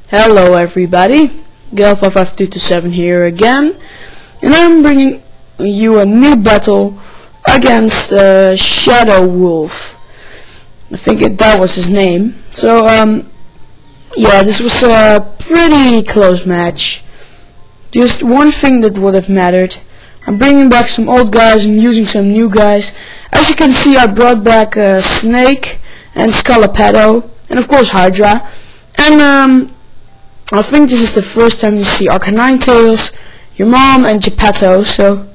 Hello everybody, Gall55227 here again, and I'm bringing you a new battle against Shadow Wolf. I think that was his name. So yeah, this was a pretty close match. Just one thing that would have mattered. I'm bringing back some old guys and using some new guys. As you can see, I brought back Snake and Scalapato, and of course Hydra. And I think this is the first time you see Ninetales, your mom, and Geppetto, so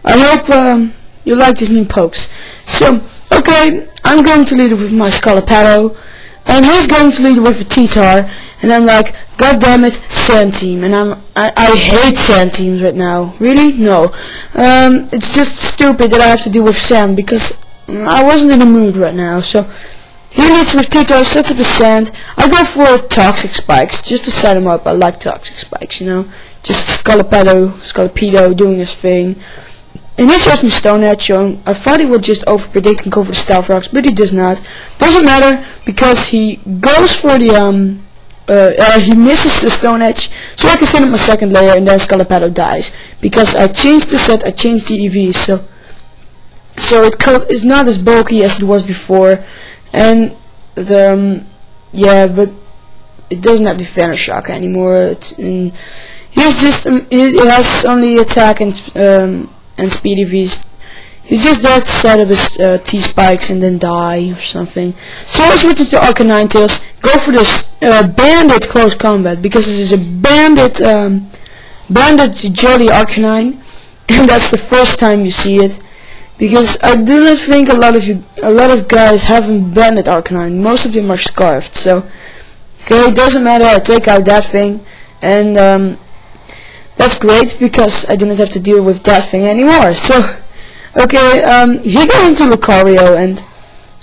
I hope you like these new pokes. So, okay, I'm going to lead with my Scalapato, and he's going to lead with a T-Tar, and I'm like, god damn it, sand team, and I hate sand teams right now. Really? No. It's just stupid that I have to deal with sand, because I wasn't in the mood right now, so he leads with T-Tar, sets up his sand. I go for toxic spikes, just to set him up. I like toxic spikes, you know. Just Scalapedo doing his thing. And he shows me Stone Edge, so I thought he would just overpredict and go for the Stealth Rocks, but he does not. Doesn't matter, because he goes for the, he misses the Stone Edge, so I can send him my second layer, and then Scalapedo dies. Because I changed the set, I changed the EVs, so it's not as bulky as it was before. And yeah, but it doesn't have Defender Shock anymore. He has only attack and speed EVs. He's just there to set up his T-spikes and then die or something. So I switch to Ninetales, go for this bandit close combat, because this is a bandit Jolly Arcanine, and that's the first time you see it. Because I do not think a lot of guys haven't banded Arcanine. Most of them are scarfed. So, okay, it doesn't matter. I take out that thing, and that's great because I do not have to deal with that thing anymore. So, okay, he goes into Lucario, and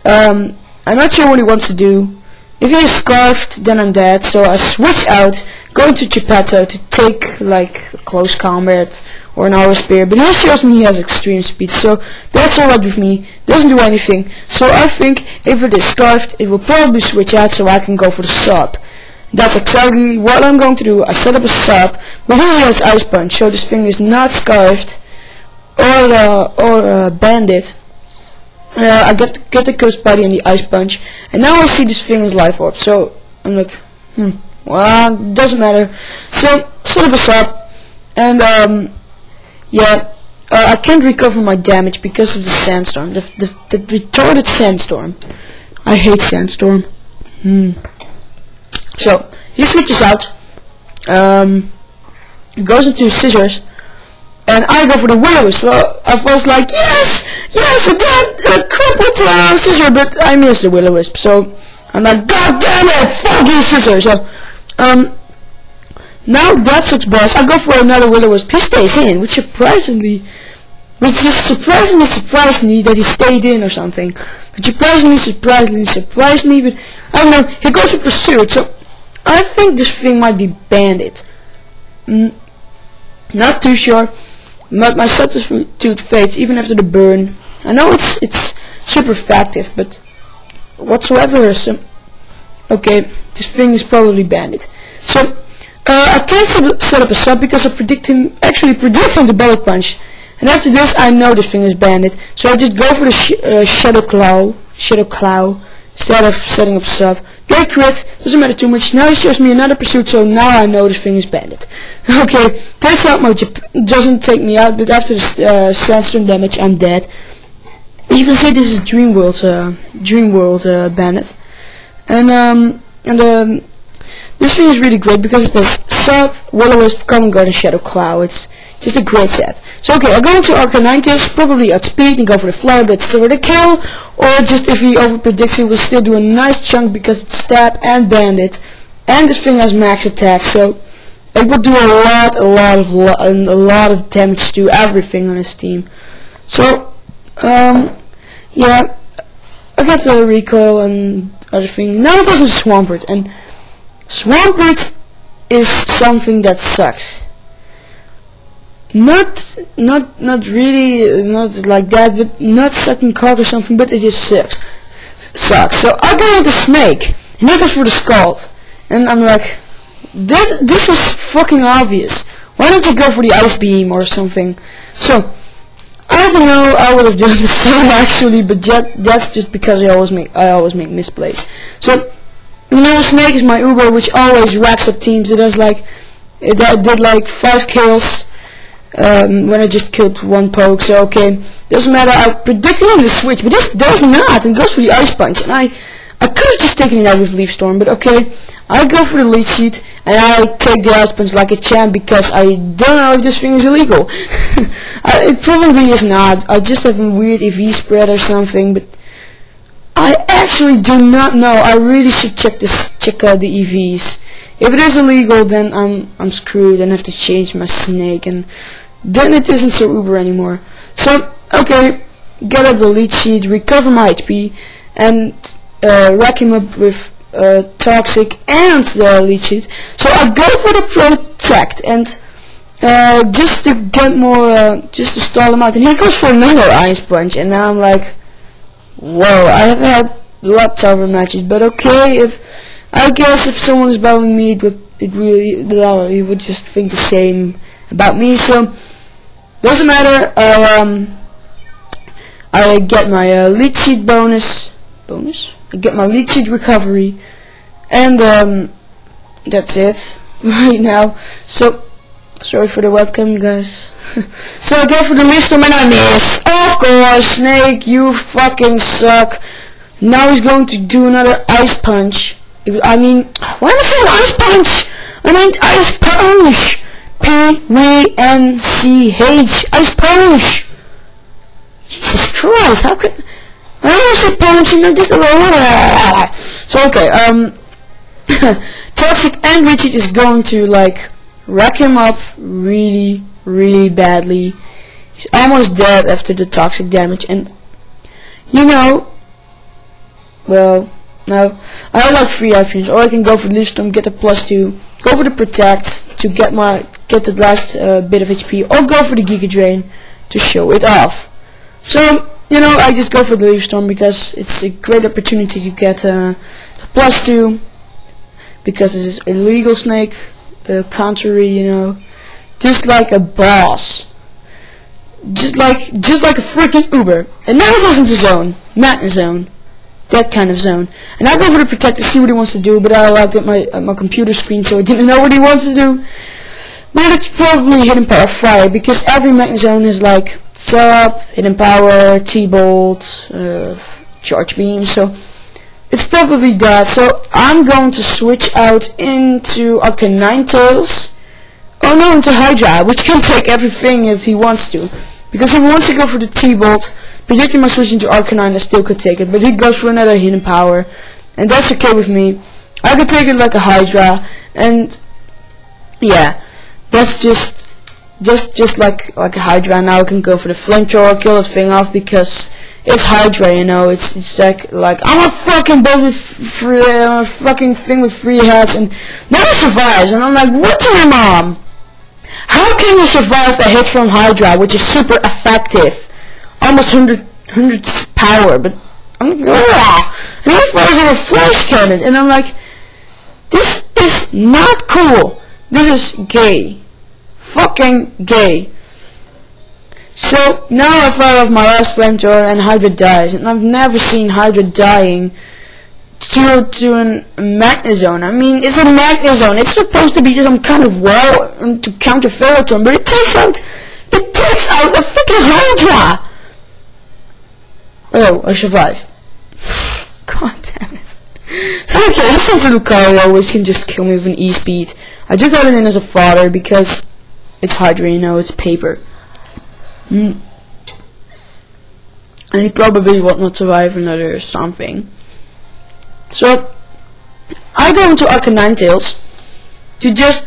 I'm not sure what he wants to do. If he is scarfed, then I'm dead. So I switch out, go into Geppetto to take like a close combat or an Aura Spear, but he shows me he has extreme speed, so that's alright with me. Doesn't do anything. So I think if it is scarfed, it will probably switch out, so I can go for the sub. That's exactly what I'm going to do. I set up a sub, but he has Ice Punch, so this thing is not scarfed or bandit. I get the Cursed Body and the Ice Punch, and now I see this thing is Life Orb, so I'm like, well, doesn't matter. So, set up a sub, and yeah, I can't recover my damage because of the Sandstorm, the retarded Sandstorm. I hate Sandstorm. So, he switches out, goes into Scissors, and I go for the Will-O-Wisp. So I was like, yes, that crippled Scissor, but I missed the Will-O-Wisp. So I'm like, god damn it, fuck you, Scissor. So now that sucks balls. I go for another Will-O-Wisp. He stays in, which surprisingly surprised me that he stayed in or something. But surprisingly surprised me. But I don't know. He goes for Pursuit. So I think this thing might be Bandit. Not too sure. But my substitute fades even after the burn. I know it's super effective, but whatsoever. Okay, this thing is probably Bandit. So I can't set up a sub because I predict him the Bullet Punch. And after this, I know this thing is Bandit. So I just go for the Shadow Claw instead of setting up sub. Get a crit, doesn't matter too much. Now he shows me another Pursuit, so now I know this thing is Bandit. Okay, takes out my doesn't take me out, but after the Sandstorm damage, I'm dead. As you can see, this is Dream World Bandit, and this thing is really great because it has Sub, Will-O-Wisp, Common Guard, and Shadow Claw. It's just a great set. So okay, I go into Ninetales, probably outspeed and go for the Flare Blitz for the kill, or just if he overpredicts, he will still do a nice chunk because it's Stab and Bandit, and this thing has max attack, so it will do a lot of damage to everything on his team. So yeah, I got the recoil and other things. Now it goes into Swampert, and Swampert is something that sucks. Not really, not like that, but not sucking cock or something, but it just sucks. So I go into Snake, and he goes for the Scald, and I'm like, This was fucking obvious. Why don't you go for the ice beam or something? So I don't know. I would have done the same actually, but that's just because I always make misplays. So you know, Snake is my Uber, which always racks up teams. It did like 5 kills when I just killed 1 poke. So okay, doesn't matter. I predicted him to switch, but this does not, and goes for the ice punch. And I could have just taken it out with Leaf Storm, but okay, I go for the lead sheet and I take the ice punch like a champ because I don't know if this thing is illegal. It probably is not. I just have a weird EV spread or something, but I actually do not know. I really should check out the EVs. If it is illegal, then I'm screwed and have to change my Snake, and then it isn't so Uber anymore. So okay, get up the lead sheet, recover my HP, and rack him up with Toxic and lead sheet. So I go for the protect, and just to get more, just to stall him out, and he goes for another ice punch, and now I'm like, whoa, I have had lots of matches, but okay, I guess if someone is battling me, he would just think the same about me, so doesn't matter. I get my lead sheet bonus. I get my lead sheet recovery, and that's it right now. So sorry for the webcam, guys. So I go for the Leaf Storm and I miss. Of course, Snake, you fucking suck. Now he's going to do another ice punch. I mean, why am I saying ice punch? I meant ice punch. P-W-N-C-H. Ice punch. Jesus Christ, how could I say punch? You know, just a little. So okay, Toxic and Richard is going to like rack him up really, really badly. He's almost dead after the toxic damage, and you know, well, no, I have like 3 options. Or I can go for the Leaf Storm, get a +2, go for the protect to get the last bit of HP, or go for the Giga Drain to show it off. So you know, I just go for the Leaf Storm because it's a great opportunity to get a +2, because this is illegal Snake, contrary, you know, just like a boss, just like a freaking Uber. And now he goes into zone, Madness zone, that kind of zone. And I go for the protect to see what he wants to do, but I locked at my computer screen, so I didn't know what he wants to do. But it's probably Hidden Power Fire, because every Madness zone is like Sub, Hidden Power, T-Bolt, Charge Beam, so it's probably that. So I'm going to switch out into Arcanine Tails. Oh no, into Hydra, which can take everything that he wants to. Because if he wants to go for the T-Bolt, predicting my switch into Arcanine, I still could take it. But he goes for another Hidden Power, and that's okay with me. I could take it like a Hydra, and yeah, that's just like a Hydra. Now I can go for the Flamethrower, kill that thing off, because it's Hydra, you know. It's like I'm a fucking boat with fucking thing with 3 heads, and now he survives, and I'm like, what's your mom? How can you survive a hit from Hydra, which is super effective, almost 100 power? But I'm like, and he fires a flash cannon, and I'm like, this is not cool. This is gay. Fucking gay. So now I fire off my last Flamethrower and Hydra dies, and I've never seen Hydra dying to a Madness zone. I mean, it's a Madness zone. It's supposed to be some kind of wall to counter Ferroton, but it takes out a freaking Hydra. Oh, I survive. God damn it. So okay, this is a Lucario, which can just kill me with an E-speed. I just have it in as a fodder because it's Hydra, you know, it's paper. And he probably will not survive another something. So I go into Arcanine Tails to just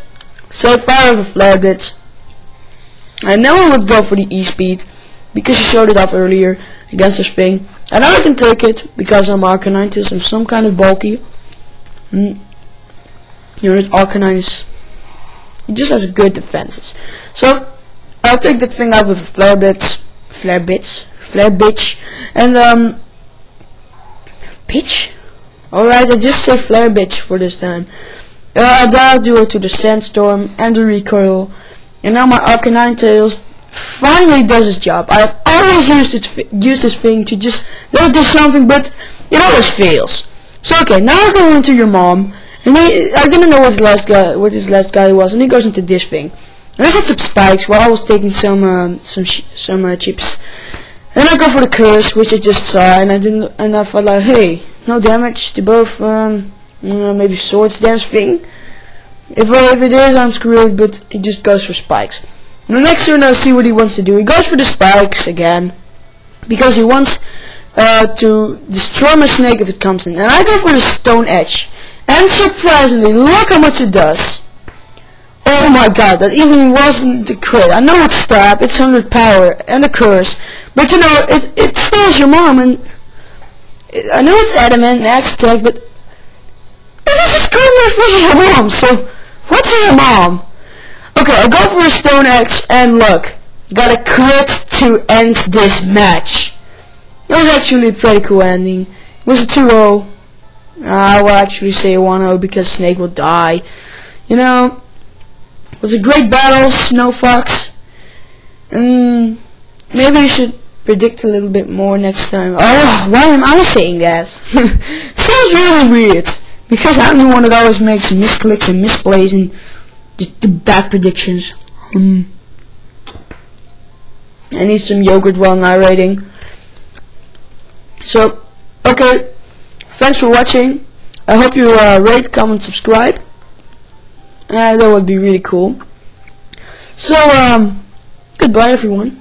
say fire with a Flare Blitz. And then I would go for the E-speed because he showed it off earlier against this thing. And now I can take it because I'm Arcanine Tails. I'm some kind of bulky. You know that Arcanine is, he just has good defenses. So I'll take that thing out with a Flare Blitz, and bitch. Alright, I just say Flare Bitch for this time. Dial duo to the sandstorm and the recoil, and now my Arcanine Tails finally does its job. I've always used this thing to just let it do something, but it always fails. So okay, now I go into your mom, and I didn't know what his last guy was, and he goes into this thing. And I set some spikes while I was taking some chips, and I go for the curse, which I just saw, and I thought like, hey, no damage to both. Maybe swords dance thing. If it is, I'm screwed, but he just goes for spikes. And the next turn I see what he wants to do. He goes for the spikes again, because he wants to destroy my snake if it comes in. And I go for the stone edge, and surprisingly, look how much it does. Oh my god, that even wasn't the crit. I know it's stab, it's 100 power, and a curse, but you know, it stalls your mom, and I know it's adamant and axe attack, but this is good versus your mom, so what's your mom? Okay, I go for a stone axe, and look, got a crit to end this match. It was actually a pretty cool ending. It was a 2-0. I will actually say a 1-0 because Snake will die. You know, it was a great battle, Snow Fox. Maybe you should predict a little bit more next time. Oh, why am I saying that? Sounds really weird. Because I'm the one that always makes misclicks and misplays and just the bad predictions. I need some yogurt while narrating. So, okay. Thanks for watching. I hope you rate, comment, subscribe. That would be really cool. So, goodbye everyone.